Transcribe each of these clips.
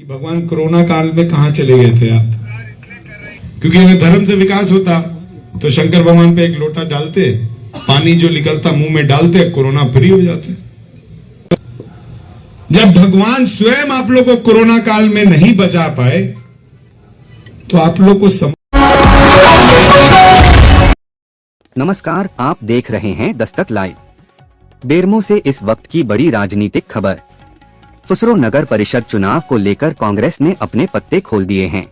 कि भगवान कोरोना काल में कहां चले गए थे आप। क्योंकि अगर धर्म से विकास होता तो शंकर भगवान पे एक लोटा डालते, पानी जो निकलता मुंह में डालते, कोरोना फ्री हो जाते। जब भगवान स्वयं आप लोग को कोरोना काल में नहीं बचा पाए तो आप लोग को नमस्कार, आप देख रहे हैं दस्तक लाइव। बेरमो से इस वक्त की बड़ी राजनीतिक खबर। फुसरो नगर परिषद चुनाव को लेकर कांग्रेस ने अपने पत्ते खोल दिए हैं।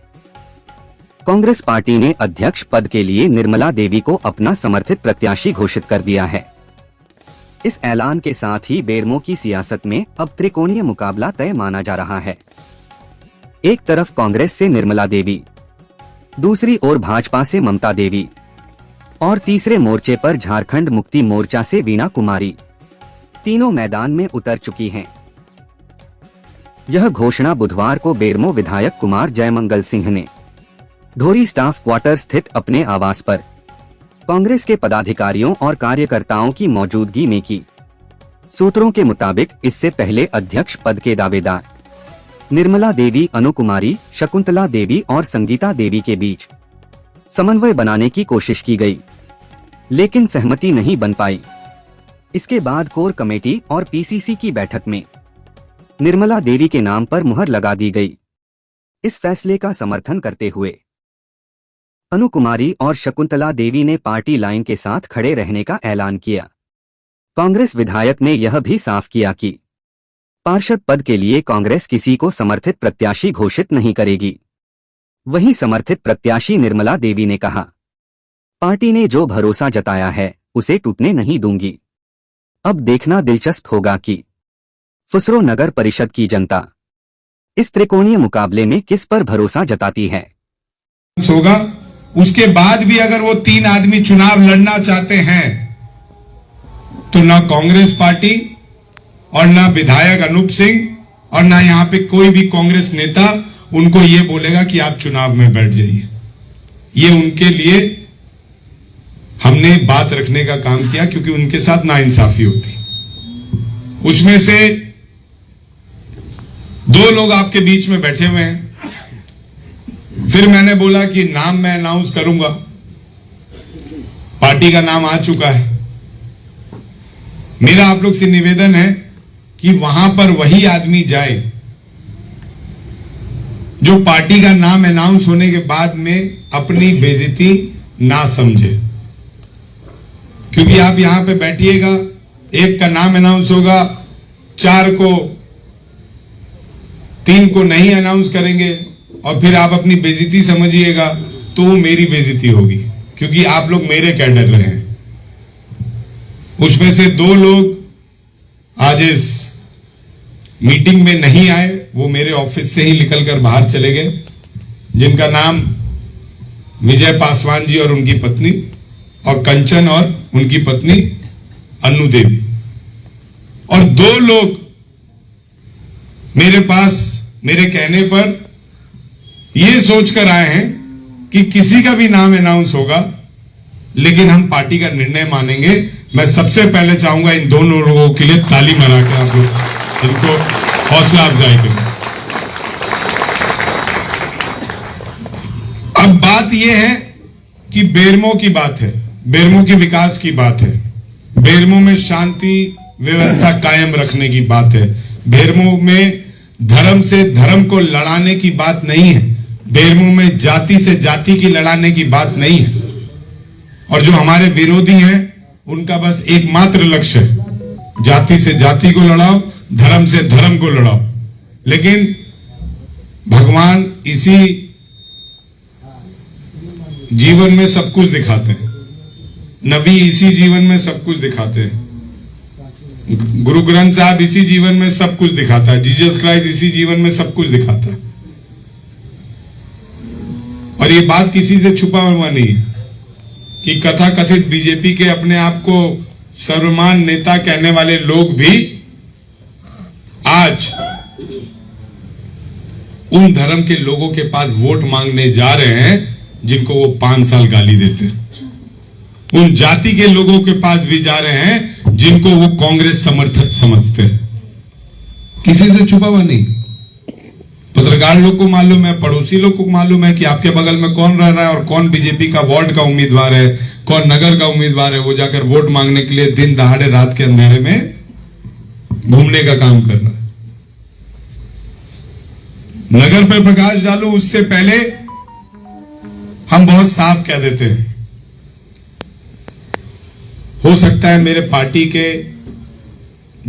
कांग्रेस पार्टी ने अध्यक्ष पद के लिए निर्मला देवी को अपना समर्थित प्रत्याशी घोषित कर दिया है। इस ऐलान के साथ ही बेरमो की सियासत में अब त्रिकोणीय मुकाबला तय माना जा रहा है। एक तरफ कांग्रेस से निर्मला देवी, दूसरी ओर भाजपा से ममता देवी और तीसरे मोर्चे पर झारखंड मुक्ति मोर्चा से वीणा कुमारी तीनों मैदान में उतर चुकी हैं। यह घोषणा बुधवार को बेरमो विधायक कुमार जयमंगल सिंह ने ढोरी स्टाफ क्वार्टर स्थित अपने आवास पर कांग्रेस के पदाधिकारियों और कार्यकर्ताओं की मौजूदगी में की। सूत्रों के मुताबिक इससे पहले अध्यक्ष पद के दावेदार निर्मला देवी, अनु कुमारी, शकुंतला देवी और संगीता देवी के बीच समन्वय बनाने की कोशिश की गई, लेकिन सहमति नहीं बन पाई। इसके बाद कोर कमेटी और पीसीसी की बैठक में निर्मला देवी के नाम पर मुहर लगा दी गई। इस फैसले का समर्थन करते हुए अनु कुमारी और शकुंतला देवी ने पार्टी लाइन के साथ खड़े रहने का ऐलान किया। कांग्रेस विधायक ने यह भी साफ किया कि पार्षद पद के लिए कांग्रेस किसी को समर्थित प्रत्याशी घोषित नहीं करेगी। वहीं समर्थित प्रत्याशी निर्मला देवी ने कहा, पार्टी ने जो भरोसा जताया है उसे टूटने नहीं दूंगी। अब देखना दिलचस्प होगा कि फुसरो नगर परिषद की जनता इस त्रिकोणीय मुकाबले में किस पर भरोसा जताती है। होगा उसके बाद भी अगर वो तीन आदमी चुनाव लड़ना चाहते हैं तो ना कांग्रेस पार्टी और ना विधायक अनूप सिंह और ना यहां पे कोई भी कांग्रेस नेता उनको ये बोलेगा कि आप चुनाव में बैठ जाइए। ये उनके लिए हमने बात रखने का काम किया क्योंकि उनके साथ नाइंसाफी होती। उसमें से दो लोग आपके बीच में बैठे हुए हैं। फिर मैंने बोला कि नाम मैं अनाउंस करूंगा, पार्टी का नाम आ चुका है। मेरा आप लोग से निवेदन है कि वहां पर वही आदमी जाए जो पार्टी का नाम अनाउंस होने के बाद में अपनी बेइज्जती ना समझे। क्योंकि आप यहां पे बैठिएगा, एक का नाम अनाउंस होगा, चार को, तीन को नहीं अनाउंस करेंगे और फिर आप अपनी बेइज्जती समझिएगा तो वो मेरी बेइज्जती होगी क्योंकि आप लोग मेरे कैडर रहे हैं। उसमें से दो लोग आज इस मीटिंग में नहीं आए, वो मेरे ऑफिस से ही निकलकर बाहर चले गए, जिनका नाम विजय पासवान जी और उनकी पत्नी और कंचन और उनकी पत्नी अन्नू देवी, और दो लोग मेरे पास मेरे कहने पर ये सोचकर आए हैं कि किसी का भी नाम अनाउंस होगा लेकिन हम पार्टी का निर्णय मानेंगे। मैं सबसे पहले चाहूंगा इन दोनों लोगों के लिए ताली मारा के आप लोग इनको हौसला अफजाई करें। अब बात यह है कि बेरमो की बात है, बेरमो के विकास की बात है, बेरमो में शांति व्यवस्था कायम रखने की बात है। बेरमो में धर्म से धर्म को लड़ाने की बात नहीं है, बेरमो में जाति से जाति की लड़ाने की बात नहीं है। और जो हमारे विरोधी हैं उनका बस एकमात्र लक्ष्य है, जाति से जाति को लड़ाओ, धर्म से धर्म को लड़ाओ। लेकिन भगवान इसी जीवन में सब कुछ दिखाते हैं, नबी इसी जीवन में सब कुछ दिखाते हैं, गुरु ग्रंथ साहब इसी जीवन में सब कुछ दिखाता है, जीसस क्राइस्ट इसी जीवन में सब कुछ दिखाता है। और ये बात किसी से छुपा हुआ नहीं है कि कथा कथित बीजेपी के अपने आप को सर्वमान नेता कहने वाले लोग भी आज उन धर्म के लोगों के पास वोट मांगने जा रहे हैं जिनको वो 5 साल गाली देते हैं, उन जाति के लोगों के पास भी जा रहे हैं जिनको वो कांग्रेस समर्थक समझते हैं। किसी से छुपा हुआ नहीं। पत्रकार लोग को मालूम है, पड़ोसी लोग को मालूम है कि आपके बगल में कौन रह रहा है और कौन बीजेपी का वार्ड का उम्मीदवार है, कौन नगर का उम्मीदवार है। वो जाकर वोट मांगने के लिए दिन दहाड़े रात के अंधेरे में घूमने का काम कर रहा है। नगर पर प्रकाश डालूं उससे पहले हम बहुत साफ कह देते हैं, हो सकता है मेरे पार्टी के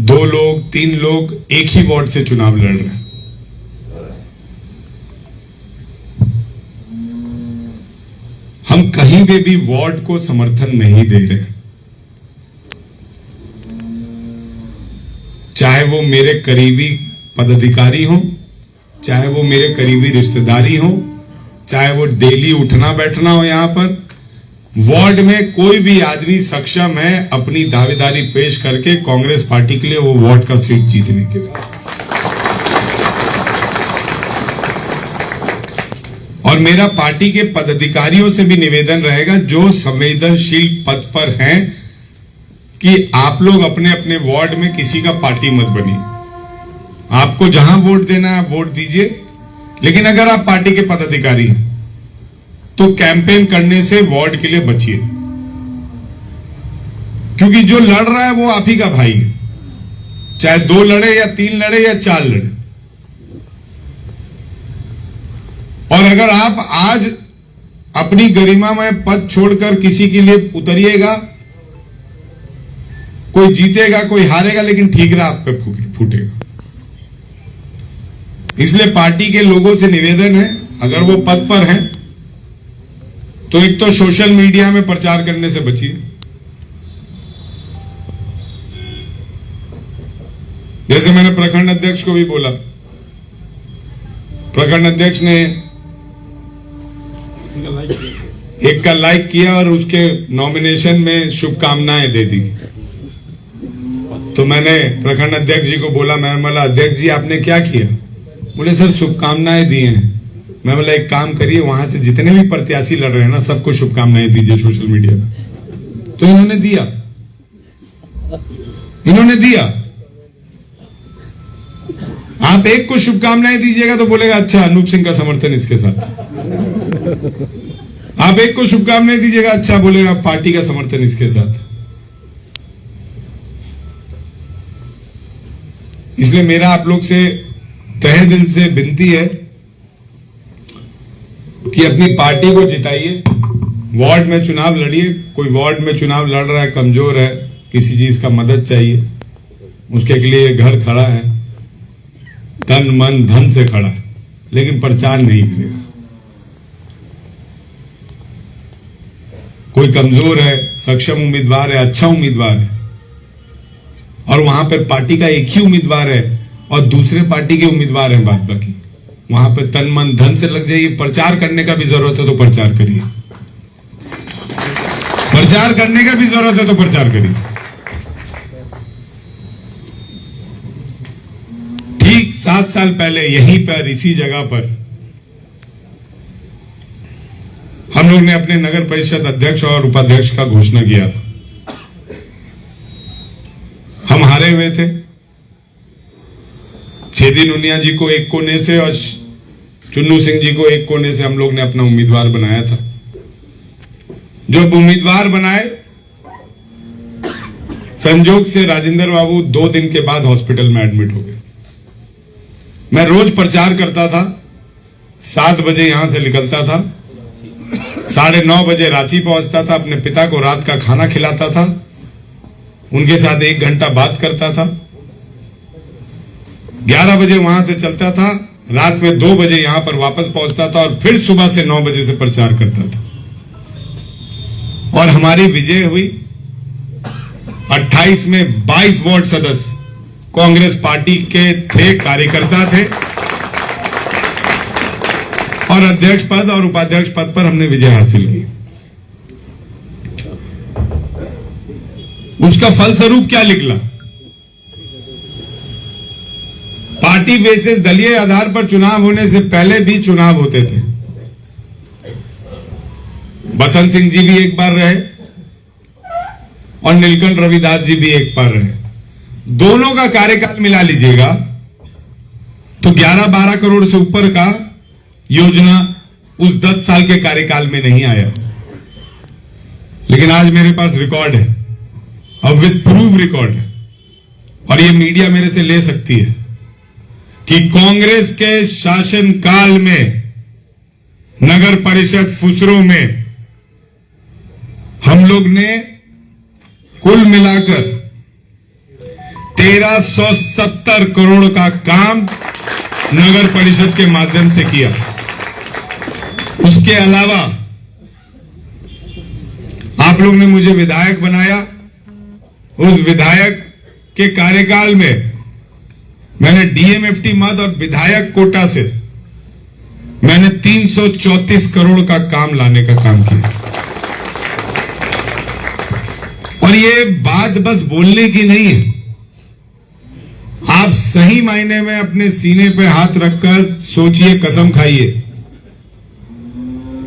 2 लोग 3 लोग एक ही वार्ड से चुनाव लड़ रहे हैं। हम कहीं पे भी वार्ड को समर्थन नहीं दे रहे, चाहे वो मेरे करीबी पदाधिकारी हो, चाहे वो मेरे करीबी रिश्तेदारी हो, चाहे वो डेली उठना बैठना हो। यहां पर वार्ड में कोई भी आदमी सक्षम है अपनी दावेदारी पेश करके कांग्रेस पार्टी के लिए वो वार्ड का सीट जीतने के लिए। और मेरा पार्टी के पदाधिकारियों से भी निवेदन रहेगा जो संवेदनशील पद पर हैं कि आप लोग अपने अपने वार्ड में किसी का पार्टी मत बनिए। आपको जहां वोट देना है आप वोट दीजिए, लेकिन अगर आप पार्टी के पदाधिकारी हैं तो कैंपेन करने से वार्ड के लिए बचिए, क्योंकि जो लड़ रहा है वो आप ही का भाई है, चाहे 2 लड़े या 3 लड़े या 4 लड़े। और अगर आप आज अपनी गरिमामय पद छोड़कर किसी के लिए उतरिएगा, कोई जीतेगा कोई हारेगा, लेकिन ठीकरा आप पे फूटेगा। इसलिए पार्टी के लोगों से निवेदन है, अगर वो पद पर हैं तो एक तो सोशल मीडिया में प्रचार करने से बचिए। जैसे मैंने प्रखंड अध्यक्ष को भी बोला, प्रखंड अध्यक्ष ने एक का लाइक किया और उसके नॉमिनेशन में शुभकामनाएं दे दी। तो मैंने प्रखंड अध्यक्ष जी को बोला, मैं बोला अध्यक्ष जी आपने क्या किया? बोले सर शुभकामनाएं दी हैं। मैं बोला एक काम करिए, वहां से जितने भी प्रत्याशी लड़ रहे हैं ना सबको शुभकामनाएं दीजिए सोशल मीडिया पे। तो इन्होंने दिया। आप एक को शुभकामनाएं दीजिएगा तो बोलेगा अच्छा अनूप सिंह का समर्थन इसके साथ। आप एक को शुभकामनाएं दीजिएगा, अच्छा बोलेगा पार्टी का समर्थन इसके साथ। इसलिए मेरा आप लोग से तहे दिल से विनती है कि अपनी पार्टी को जिताइए, वार्ड में चुनाव लड़िए। कोई वार्ड में चुनाव लड़ रहा है, कमजोर है, किसी चीज का मदद चाहिए, उसके लिए घर खड़ा है, तन मन धन से खड़ा है, लेकिन प्रचार नहीं करेगा। कोई कमजोर है, सक्षम उम्मीदवार है, अच्छा उम्मीदवार है, और वहां पर पार्टी का एक ही उम्मीदवार है और दूसरे पार्टी के उम्मीदवार हैं बाद बाकी, वहां पर तन मन धन से लग जाइए। प्रचार करने का भी जरूरत है तो प्रचार करिए, प्रचार करने का भी जरूरत है तो प्रचार करिए। ठीक 7 साल पहले यहीं पर इसी जगह पर हम लोग ने अपने नगर परिषद अध्यक्ष और उपाध्यक्ष का घोषणा किया था। हम हारे हुए थे, छेदी नुनिया जी को एक कोने से और चुन्नू सिंह जी को एक कोने से हम लोग ने अपना उम्मीदवार बनाया था। जब उम्मीदवार बनाए, संजोग से राजेंद्र बाबू 2 दिन के बाद हॉस्पिटल में एडमिट हो गए। मैं रोज प्रचार करता था, 7 बजे यहां से निकलता था, 9:30 बजे रांची पहुंचता था, अपने पिता को रात का खाना खिलाता था, उनके साथ 1 घंटा बात करता था, 11 बजे वहां से चलता था, रात में 2 बजे यहां पर वापस पहुंचता था और फिर सुबह से 9 बजे से प्रचार करता था। और हमारी विजय हुई। 28 में 22 वार्ड सदस्य कांग्रेस पार्टी के थे, कार्यकर्ता थे, और अध्यक्ष पद और उपाध्यक्ष पद पर हमने विजय हासिल की। उसका फलस्वरूप क्या निकला? पार्टी बेसिस दलीय आधार पर चुनाव होने से पहले भी चुनाव होते थे। बसंत सिंह जी भी एक बार रहे और नीलकंठ रविदास जी भी एक बार रहे। दोनों का कार्यकाल मिला लीजिएगा तो 11-12 करोड़ से ऊपर का योजना उस 10 साल के कार्यकाल में नहीं आया। लेकिन आज मेरे पास रिकॉर्ड है, अब विद प्रूफ रिकॉर्ड है, और ये मीडिया मेरे से ले सकती है कि कांग्रेस के शासनकाल में नगर परिषद फुसरो में हम लोग ने कुल मिलाकर 1370 करोड़ का काम नगर परिषद के माध्यम से किया। उसके अलावा आप लोग ने मुझे विधायक बनाया। उस विधायक के कार्यकाल में मैंने डीएमएफटी मद और विधायक कोटा से मैंने 334 करोड़ का काम लाने का काम किया। और ये बात बस बोलने की नहीं है, आप सही मायने में अपने सीने पे हाथ रखकर सोचिए, कसम खाइए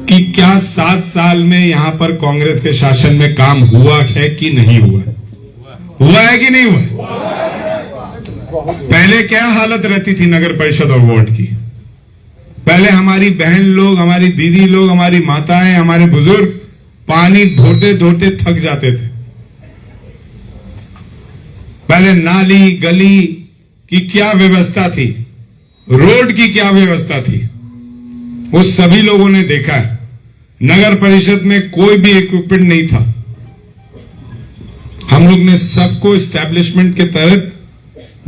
कि क्या 7 साल में यहां पर कांग्रेस के शासन में काम हुआ है कि नहीं हुआ? हुआ है कि नहीं हुआ? पहले क्या हालत रहती थी नगर परिषद और वार्ड की? पहले हमारी बहन लोग, हमारी दीदी लोग, हमारी माताएं, हमारे बुजुर्ग पानी ढोते ढोते थक जाते थे। पहले नाली गली की क्या व्यवस्था थी, रोड की क्या व्यवस्था थी, वो सभी लोगों ने देखा है। नगर परिषद में कोई भी इक्विपमेंट नहीं था। हम लोग ने सबको एस्टैब्लिशमेंट के तहत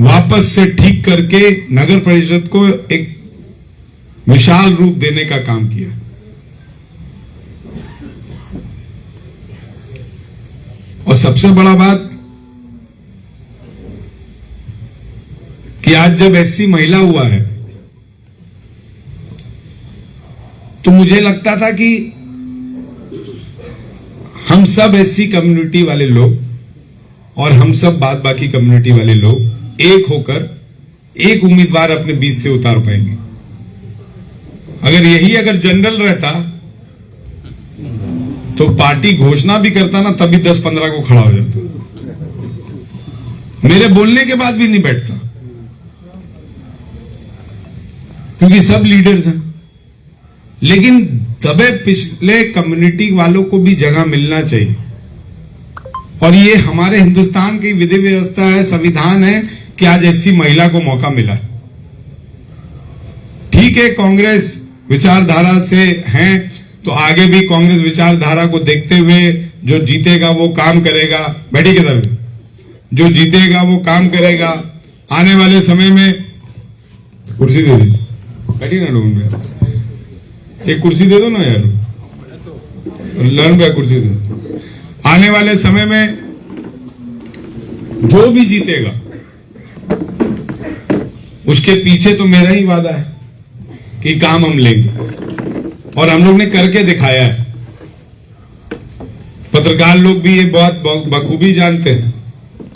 वापस से ठीक करके नगर परिषद को एक विशाल रूप देने का काम किया। और सबसे बड़ा बात कि आज जब एससी महिला हुआ है तो मुझे लगता था कि हम सब एससी कम्युनिटी वाले लोग और हम सब बाद बाकी कम्युनिटी वाले लोग एक होकर एक उम्मीदवार अपने बीच से उतार पाएंगे। अगर जनरल रहता तो पार्टी घोषणा भी करता ना, तभी 10-15 को खड़ा हो जाता, मेरे बोलने के बाद भी नहीं बैठता, क्योंकि सब लीडर्स हैं। लेकिन दबे पिछले कम्युनिटी वालों को भी जगह मिलना चाहिए। और ये हमारे हिंदुस्तान की विधि व्यवस्था है, संविधान है कि आज ऐसी महिला को मौका मिला। ठीक है, कांग्रेस विचारधारा से हैं तो आगे भी कांग्रेस विचारधारा को देखते हुए जो जीतेगा वो काम करेगा। बैठी के तरफ जो जीतेगा वो काम करेगा। आने वाले समय में कुर्सी दे दी, बैठी ना लोगों में, एक कुर्सी दे दो ना यार, लर्न पे कुर्सी दे दो। आने वाले समय में जो भी जीतेगा उसके पीछे तो मेरा ही वादा है कि काम हम लेंगे, और हम लोग ने करके दिखाया है। पत्रकार लोग भी ये बहुत बखूबी जानते हैं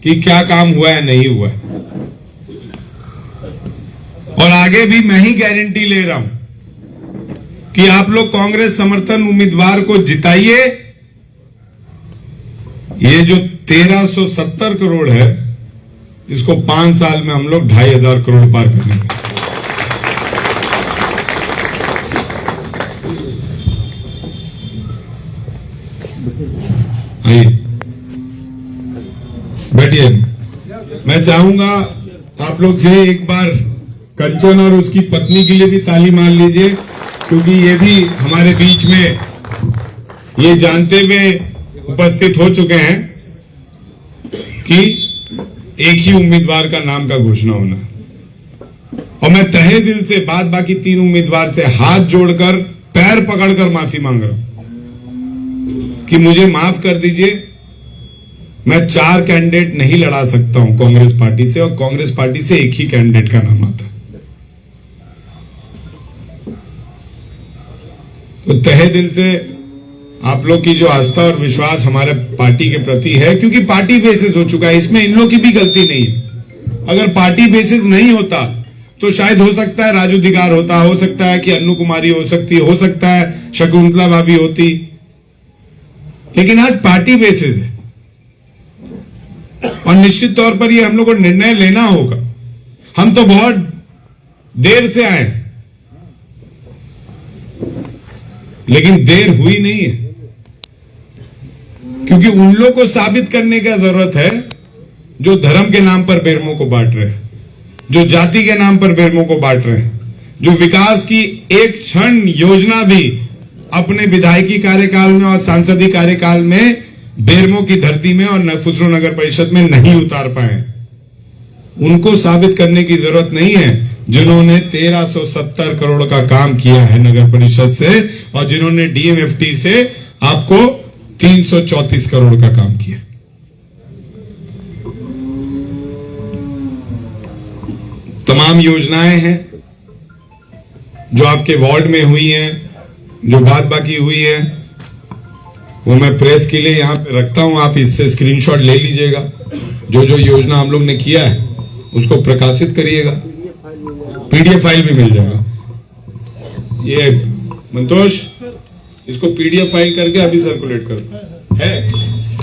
कि क्या काम हुआ है, नहीं हुआ है। और आगे भी मैं ही गारंटी ले रहा हूं कि आप लोग कांग्रेस समर्थन उम्मीदवार को जिताइए। ये जो 1370 करोड़ है, इसको 5 साल में हम लोग 2500 करोड़ पार करेंगे। आइए बैठिए। मैं चाहूंगा आप लोग से एक बार कंचन और उसकी पत्नी के लिए भी ताली मार लीजिए, क्योंकि ये भी हमारे बीच में ये जानते हुए उपस्थित हो चुके हैं कि एक ही उम्मीदवार का नाम का घोषणा होना। और मैं तहे दिल से बाद बाकी 3 उम्मीदवार से हाथ जोड़कर पैर पकड़कर माफी मांग रहा हूं कि मुझे माफ कर दीजिए। मैं 4 कैंडिडेट नहीं लड़ा सकता हूं कांग्रेस पार्टी से, और कांग्रेस पार्टी से एक ही कैंडिडेट का नाम आता है। तो तहे दिल से आप लोग की जो आस्था और विश्वास हमारे पार्टी के प्रति है, क्योंकि पार्टी बेसिस हो चुका है, इसमें इन लोग की भी गलती नहीं है। अगर पार्टी बेसिस नहीं होता तो शायद हो सकता है राजू दिगार होता, हो सकता है कि अन्नू कुमारी हो सकती, हो सकता है शकुंतला भाभी होती, लेकिन आज पार्टी बेसिस है। और निश्चित तौर पर ये हम लोग को निर्णय लेना होगा। हम तो बहुत देर से आए, लेकिन देर हुई नहीं है, क्योंकि उन लोग को साबित करने का जरूरत है जो धर्म के नाम पर बेरमो को बांट रहे हैं, जो जाति के नाम पर बेरमो को बांट रहे हैं, जो विकास की एक क्षण योजना भी अपने विधायकी कार्यकाल में और सांसदीय कार्यकाल में बेरमो की धरती में और फुसरो नगर परिषद में नहीं उतार पाए। उनको साबित करने की जरूरत नहीं है जिन्होंने 1370 करोड़ का काम किया है नगर परिषद से, और जिन्होंने डीएमएफटी से आपको 334 करोड़ का काम किया। तमाम योजनाएं हैं जो आपके वार्ड में हुई हैं, जो बात बाकी हुई है, वो मैं प्रेस के लिए यहां पे रखता हूं। आप इससे स्क्रीनशॉट ले लीजिएगा। जो जो योजना हम लोग ने किया है उसको प्रकाशित करिएगा, पीडीएफ फाइल भी मिल जाएगा। ये मंतोष, इसको पीडीएफ फाइल करके अभी सर्कुलेट करो, है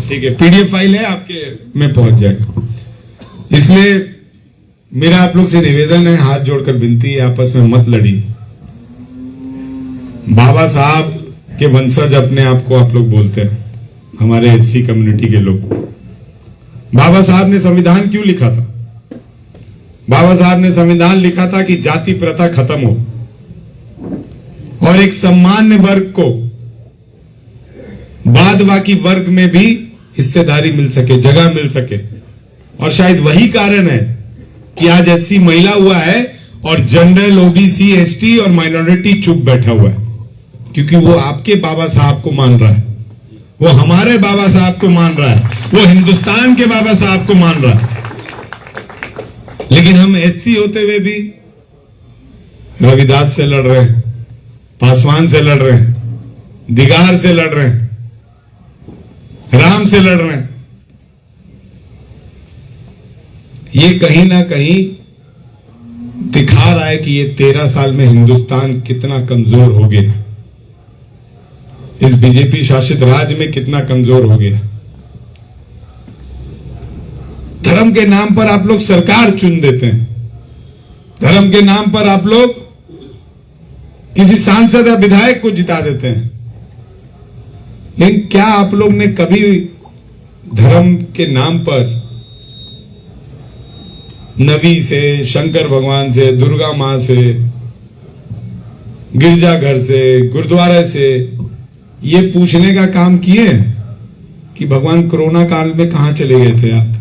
ठीक है, पीडीएफ फाइल है आपके में पहुंच जाएगा। इसलिए मेरा आप लोग से निवेदन है, हाथ जोड़कर विनती है, आपस में मत लड़िए। बाबा साहब के वंशज अपने आप को आप लोग बोलते हैं, हमारे एससी कम्युनिटी के लोग। बाबा साहब ने संविधान क्यों लिखा था? बाबा साहब ने संविधान लिखा था कि जाति प्रथा खत्म हो और एक सामान्य वर्ग को बाद बाकी वर्ग में भी हिस्सेदारी मिल सके, जगह मिल सके। और शायद वही कारण है कि आज एससी महिला हुआ है और जनरल, ओबीसी, एसटी और माइनॉरिटी चुप बैठा हुआ है, क्योंकि वो आपके बाबा साहब को मान रहा है, वो हमारे बाबा साहब को मान रहा है, वो हिंदुस्तान के बाबा साहब को मान रहा है। लेकिन हम एससी होते हुए भी रविदास से लड़ रहे हैं, पासवान से लड़ रहे हैं, दिगार से लड़ रहे हैं, राम से लड़ रहे हैं। ये कहीं ना कहीं दिखा रहा है कि ये 13 साल में हिंदुस्तान कितना कमजोर हो गया, इस बीजेपी शासित राज्य में कितना कमजोर हो गया। धर्म के नाम पर आप लोग सरकार चुन देते हैं, धर्म के नाम पर आप लोग किसी सांसद या विधायक को जिता देते हैं। लेकिन क्या आप लोग ने कभी धर्म के नाम पर नवी से, शंकर भगवान से, दुर्गा मां से, गिरजाघर से, गुरुद्वारा से ये पूछने का काम किए कि भगवान कोरोना काल में कहां चले गए थे आप?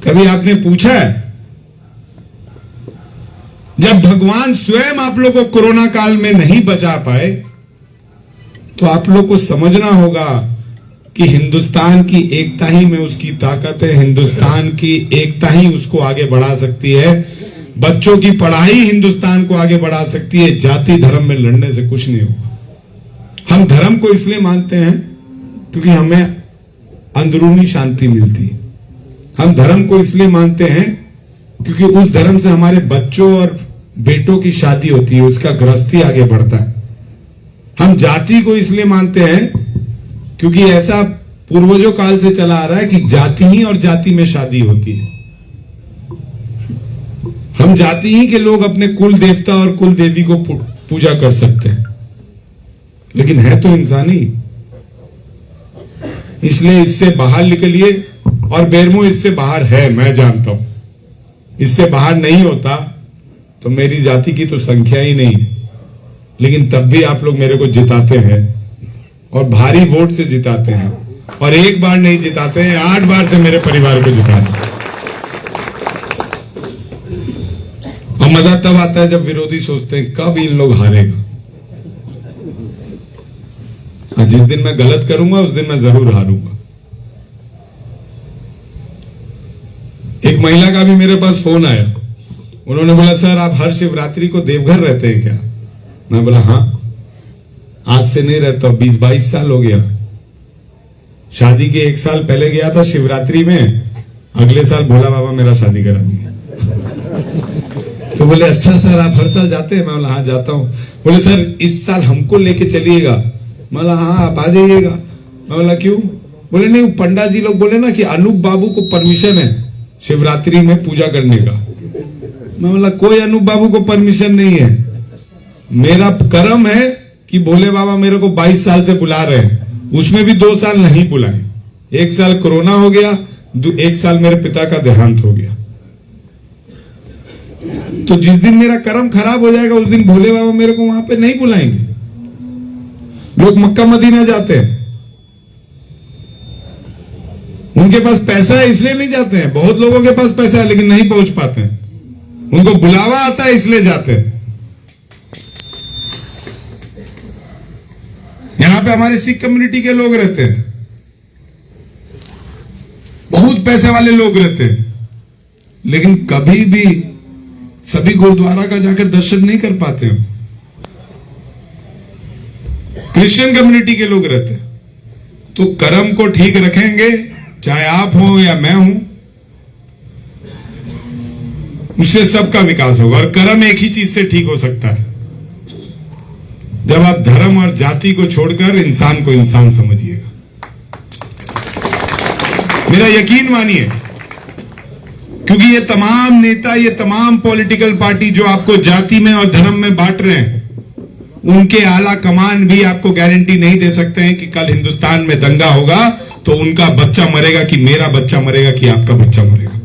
कभी आपने पूछा है? जब भगवान स्वयं आप लोग को कोरोना काल में नहीं बचा पाए तो आप लोग को समझना होगा कि हिंदुस्तान की एकता ही में उसकी ताकत है, हिंदुस्तान की एकता ही उसको आगे बढ़ा सकती है, बच्चों की पढ़ाई हिंदुस्तान को आगे बढ़ा सकती है। जाति धर्म में लड़ने से कुछ नहीं होगा। हम धर्म को इसलिए मानते हैं क्योंकि हमें अंदरूनी शांति मिलती है। हम धर्म को इसलिए मानते हैं क्योंकि उस धर्म से हमारे बच्चों और बेटों की शादी होती है, उसका गृहस्थी आगे बढ़ता है। हम जाति को इसलिए मानते हैं क्योंकि ऐसा पूर्वजों काल से चला आ रहा है कि जाति ही और जाति में शादी होती है। हम जाति ही के लोग अपने कुल देवता और कुल देवी को पूजा कर सकते हैं, लेकिन है तो इंसानी। इसलिए इससे बाहर निकलिए, और बेरमो इससे बाहर है, मैं जानता हूं। इससे बाहर नहीं होता तो मेरी जाति की तो संख्या ही नहीं है, लेकिन तब भी आप लोग मेरे को जिताते हैं और भारी वोट से जिताते हैं, और एक बार नहीं जिताते हैं, 8 बार से मेरे परिवार को जिताते हैं। और मजा तब आता है जब विरोधी सोचते हैं कब इन लोग हारेगा। और जिस दिन मैं गलत करूंगा उस दिन मैं जरूर हारूंगा। एक महिला का भी मेरे पास फोन आया, उन्होंने बोला सर आप हर शिवरात्रि को देवघर रहते हैं क्या? मैं बोला हाँ, आज से नहीं रहता, 20-22 साल हो गया। शादी के 1 साल पहले गया था शिवरात्रि में, अगले साल भोला बाबा मेरा शादी करा दिया। तो बोले अच्छा सर आप हर साल जाते हैं? मैं बोला हाँ जाता हूं। बोले सर इस साल हमको लेके चलिएगा। मैं बोला हाँ आप आ जाइएगा। मैं बोला क्यों? बोले नहीं, पंडा जी लोग बोले ना कि अनूप बाबू को परमिशन है शिवरात्रि में पूजा करने का। मैं बोला कोई अनूप बाबू को परमिशन नहीं है, मेरा कर्म है कि भोले बाबा मेरे को 22 साल से बुला रहे हैं, उसमें भी 2 साल नहीं बुलाए। 1 साल कोरोना हो गया, 1 साल मेरे पिता का देहांत हो गया। तो जिस दिन मेरा कर्म खराब हो जाएगा उस दिन भोले बाबा मेरे को वहां पे नहीं बुलाएंगे। लोग मक्का मदीना जाते हैं, उनके पास पैसा है इसलिए नहीं जाते हैं। बहुत लोगों के पास पैसा है लेकिन नहीं पहुंच पाते हैं, उनको बुलावा आता है इसलिए जाते हैं। यहां पे हमारे सिख कम्युनिटी के लोग रहते हैं, बहुत पैसे वाले लोग रहते हैं, लेकिन कभी भी सभी गुरुद्वारा का जाकर दर्शन नहीं कर पाते हो। क्रिश्चियन कम्युनिटी के लोग रहते हैं। तो कर्म को ठीक रखेंगे, चाहे आप हो या मैं हूं, उससे सबका विकास होगा। और कर्म एक ही चीज से ठीक हो सकता है, जब आप धर्म और जाति को छोड़कर इंसान को इंसान समझिएगा। मेरा यकीन मानिए, क्योंकि ये तमाम नेता, ये तमाम पॉलिटिकल पार्टी जो आपको जाति में और धर्म में बांट रहे हैं, उनके आला कमान भी आपको गारंटी नहीं दे सकते हैं कि कल हिंदुस्तान में दंगा होगा तो उनका बच्चा मरेगा कि मेरा बच्चा मरेगा कि आपका बच्चा मरेगा।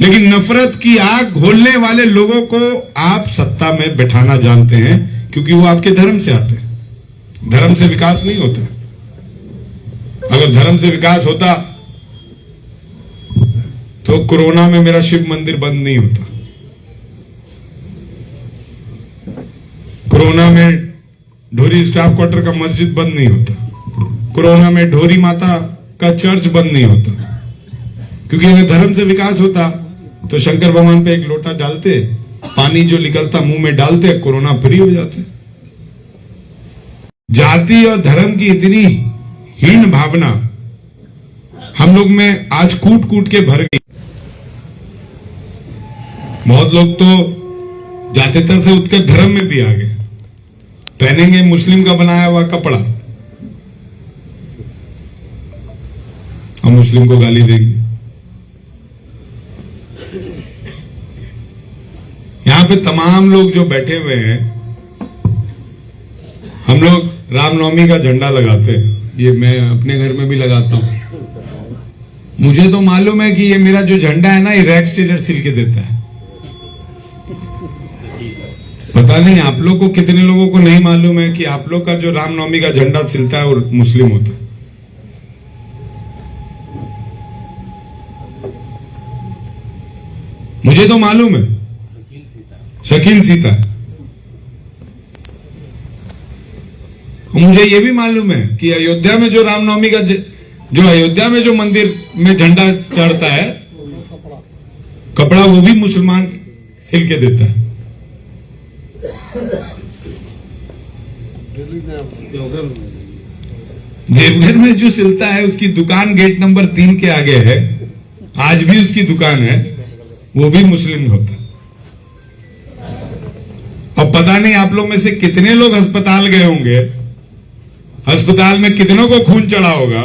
लेकिन नफरत की आग घोलने वाले लोगों को आप सत्ता में बैठाना जानते हैं, क्योंकि वो आपके धर्म से आते हैं। धर्म से विकास नहीं होता। अगर धर्म से विकास होता तो कोरोना में मेरा शिव मंदिर बंद नहीं होता, कोरोना में ढोरी स्टाफ क्वार्टर का मस्जिद बंद नहीं होता, कोरोना में ढोरी माता का चर्च बंद नहीं होता। क्योंकि अगर धर्म से विकास होता तो शंकर भगवान पे एक लोटा डालते, पानी जो निकलता मुंह में डालते, कोरोना फ्री हो जाते। जाति और धर्म की इतनी हीन भावना हम लोग में आज कूट कूट के भर गई। बहुत लोग तो जातीयता से उठकर धर्म में भी आ गए, पहनेंगे मुस्लिम का बनाया हुआ कपड़ा और मुस्लिम को गाली देंगे। यहां पे तमाम लोग जो बैठे हुए हैं, हम लोग रामनवमी का झंडा लगाते हैं, ये मैं अपने घर में भी लगाता हूं। मुझे तो मालूम है कि ये मेरा जो झंडा है ना, ये रैक्स टेलर सिल के देता है। पता नहीं आप लोग को, कितने लोगों को नहीं मालूम है कि आप लोग का जो रामनवमी का झंडा सिलता है वो मुस्लिम होता है। मुझे तो मालूम है, शकील सीता। मुझे ये भी मालूम है कि अयोध्या में जो रामनवमी का जो अयोध्या में जो मंदिर में झंडा चढ़ता है, कपड़ा वो भी मुसलमान सिल के देता है। देवघर में जो सिलता है उसकी दुकान गेट नंबर 3 के आगे है, आज भी उसकी दुकान है, वो भी मुस्लिम होता है। अब पता नहीं आप लोग में से कितने लोग अस्पताल गए होंगे, अस्पताल में कितनों को खून चढ़ा होगा,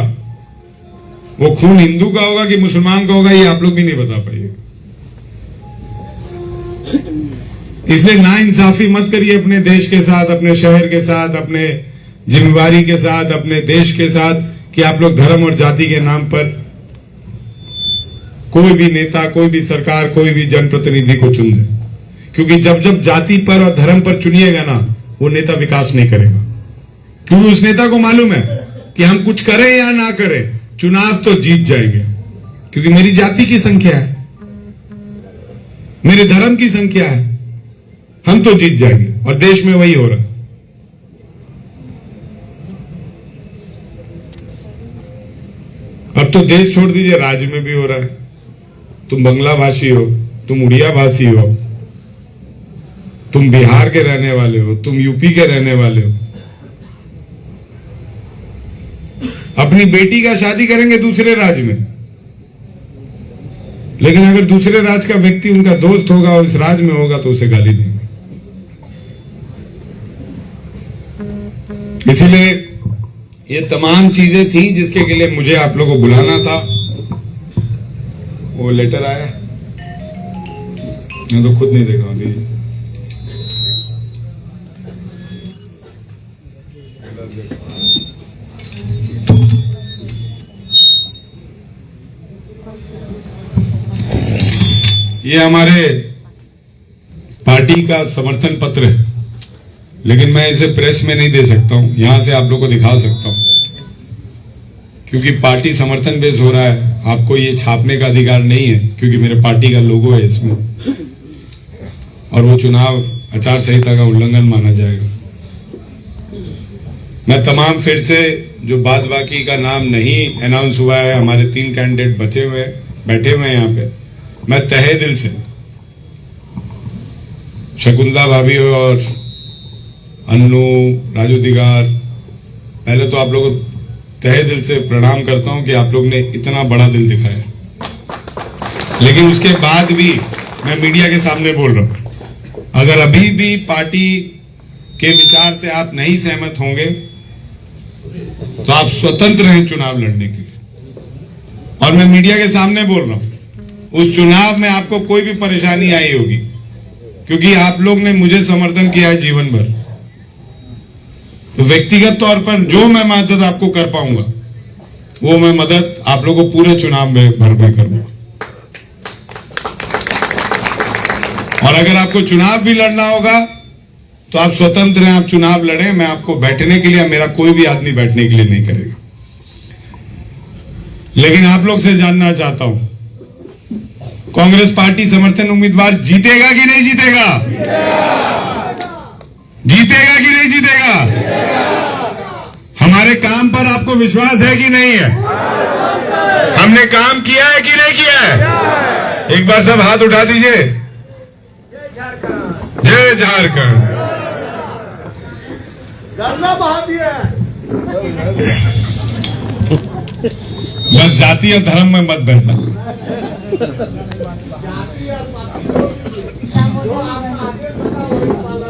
वो खून हिंदू का होगा कि मुसलमान का होगा ये आप लोग भी नहीं बता पाइए। इसलिए ना इंसाफी मत करिए अपने देश के साथ, अपने शहर के साथ, अपने जिम्मेवारी के साथ, अपने देश के साथ, कि आप लोग धर्म और जाति के नाम पर कोई भी नेता, कोई भी सरकार, कोई भी जनप्रतिनिधि को चुन दे। क्योंकि जब जब जाति पर और धर्म पर चुनिएगा ना, वो नेता विकास नहीं करेगा। क्योंकि उस नेता को मालूम है कि हम कुछ करें या ना करें, चुनाव तो जीत जाएंगे। क्योंकि मेरी जाति की संख्या है, मेरे धर्म की संख्या है, हम तो जीत जाएंगे। और देश में वही हो रहा है। अब तो देश छोड़ दीजिए, राज्य में भी हो रहा है। तुम बंगला भाषी हो, तुम उड़िया भाषी हो, तुम बिहार के रहने वाले हो, तुम यूपी के रहने वाले हो, अपनी बेटी का शादी करेंगे दूसरे राज्य में, लेकिन अगर दूसरे राज्य का व्यक्ति उनका दोस्त होगा और इस राज्य में होगा तो उसे गाली देंगे। इसीलिए ये तमाम चीजें थी जिसके लिए मुझे आप लोगों को बुलाना था। वो लेटर आया, मैं तो खुद नहीं देख रहा हूँ। दीजिए। ये हमारे पार्टी का समर्थन पत्र है, लेकिन मैं इसे प्रेस में नहीं दे सकता हूं, यहां से आप लोग को दिखा सकता हूं, क्योंकि पार्टी समर्थन बेस हो रहा है। आपको ये छापने का अधिकार नहीं है, क्योंकि मेरे पार्टी का लोगो है इसमें, और वो चुनाव आचार संहिता का उल्लंघन माना जाएगा। मैं तमाम फिर से जो बाद बाकी का नाम नहीं अनाउंस हुआ है, हमारे 3 कैंडिडेट बैठे हुए हैं यहाँ पे, मैं तहे दिल से शकुंतला भाभी और अन्नू, राजू दिगार, पहले तो आप लोगों को तहे दिल से प्रणाम करता हूं कि आप लोग ने इतना बड़ा दिल दिखाया। लेकिन उसके बाद भी मैं मीडिया के सामने बोल रहा हूं, अगर अभी भी पार्टी के विचार से आप नहीं सहमत होंगे तो आप स्वतंत्र हैं चुनाव लड़ने के लिए। और मैं मीडिया के सामने बोल रहा हूं, उस चुनाव में आपको कोई भी परेशानी आई होगी, क्योंकि आप लोग ने मुझे समर्थन किया है जीवन भर, तो व्यक्तिगत तौर पर जो मैं मदद आपको कर पाऊंगा वो मैं मदद आप लोगों को पूरे चुनाव में भर में करूंगा। और अगर आपको चुनाव भी लड़ना होगा तो आप स्वतंत्र हैं, आप चुनाव लड़ें, मैं आपको बैठने के लिए, मेरा कोई भी आदमी बैठने के लिए नहीं करेगा। लेकिन आप लोग से जानना चाहता हूं, कांग्रेस पार्टी समर्थन उम्मीदवार जीतेगा कि नहीं जीतेगा? जीतेगा कि नहीं जीतेगा? हमारे काम पर आपको विश्वास है कि नहीं है? हमने काम किया है कि नहीं किया है? एक बार सब हाथ उठा दीजिए। जय झारखंड। बहा दिया। बस जाति और धर्म में मत बैठना।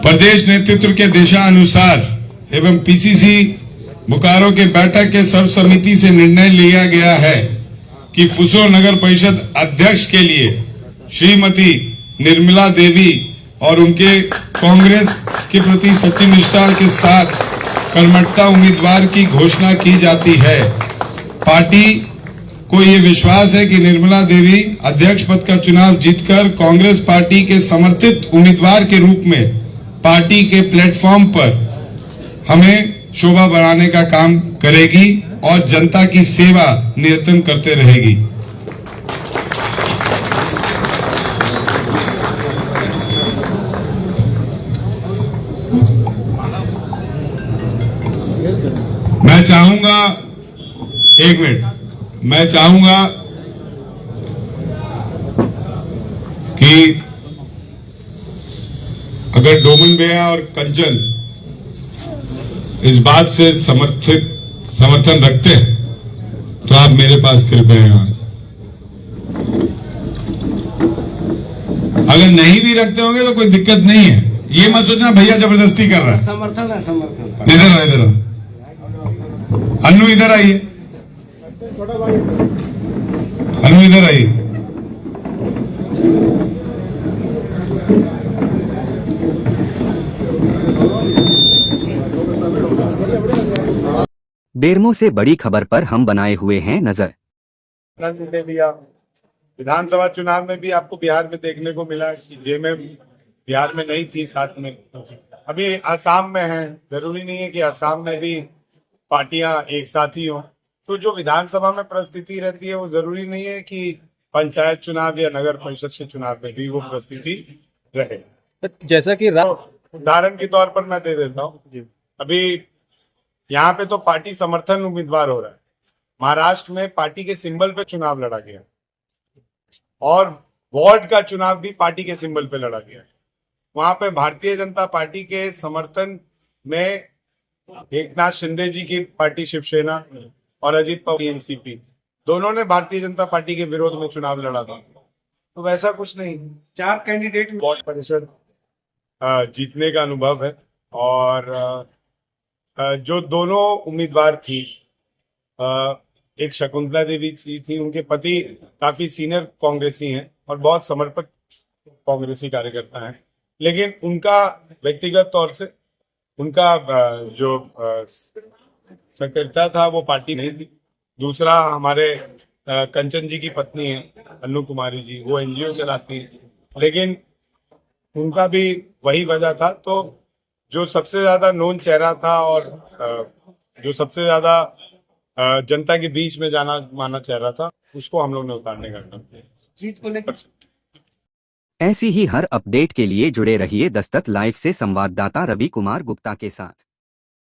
प्रदेश नेतृत्व के दिशानुसार एवं पीसीसी बोकारो के बैठक के सर्व समिति से निर्णय लिया गया है कि फुसरो नगर परिषद अध्यक्ष के लिए श्रीमती निर्मला देवी और उनके कांग्रेस के प्रति सच्ची निष्ठा के साथ कर्मठता उम्मीदवार की घोषणा की जाती है। पार्टी को ये विश्वास है कि निर्मला देवी अध्यक्ष पद का चुनाव जीतकर कांग्रेस पार्टी के समर्थित उम्मीदवार के रूप में पार्टी के प्लेटफॉर्म पर हमें शोभा बढ़ाने का काम करेगी और जनता की सेवा निरंतर करते रहेगी। मैं चाहूंगा, एक मिनट, मैं चाहूंगा कि अगर डोमन भैया और कंचन इस बात से समर्थन रखते हैं तो आप मेरे पास कृपया यहाँ। अगर नहीं भी रखते होंगे तो कोई दिक्कत नहीं है, ये मत सोचना भैया जबरदस्ती कर रहा है। समर्थन है, समर्थन। इधर आओ, अन्नू इधर आइए, अन्नू इधर आइए। बेरमो से बड़ी खबर पर हम बनाए हुए हैं नजर। विधानसभा चुनाव में भी आपको बिहार में देखने को मिला कि जेएमएम बिहार में नहीं थी, साथ में अभी आसाम में है। जरूरी नहीं है कि आसाम में भी पार्टियां एक साथ ही हों, तो जो विधानसभा में परिस्थिति रहती है वो जरूरी नहीं है कि पंचायत चुनाव या नगर परिषद के चुनाव में भी वो परिस्थिति रहे। जैसा कि उदाहरण के तौर पर मैं दे देता हूँ, अभी यहाँ पे तो पार्टी समर्थन उम्मीदवार हो रहा है। महाराष्ट्र में पार्टी के सिंबल पे चुनाव लड़ा गया और वार्ड का चुनाव भी पार्टी के सिंबल पे लड़ा गया। वहां पे भारतीय जनता पार्टी के समर्थन में एकनाथ शिंदे जी की पार्टी शिवसेना और अजित पवार एनसीपी दोनों ने भारतीय जनता पार्टी के विरोध में चुनाव लड़ा था। तो वैसा कुछ नहीं, 4 कैंडिडेट वार्ड परिषद जीतने का अनुभव है। और जो दोनों उम्मीदवार थी एक शकुंतला देवी जी थी, उनके पति काफी सीनियर कांग्रेसी हैं और बहुत समर्पित कांग्रेसी कार्यकर्ता हैं, लेकिन उनका व्यक्तिगत तौर से उनका जो सक्रियता था वो पार्टी नहीं थी। दूसरा, हमारे कंचन जी की पत्नी है अन्नू कुमारी जी, वो एनजीओ चलाती हैं, लेकिन उनका भी वही वजह था। तो जो सबसे ज्यादा नोन चेहरा था और जो सबसे ज्यादा जनता के बीच में जाना माना चेहरा था, उसको हम लोग ने उतारने का काम किया। जीत को लेकर ऐसी ही हर अपडेट के लिए जुड़े रहिए दस्तक लाइव से संवाददाता रवि कुमार गुप्ता के साथ।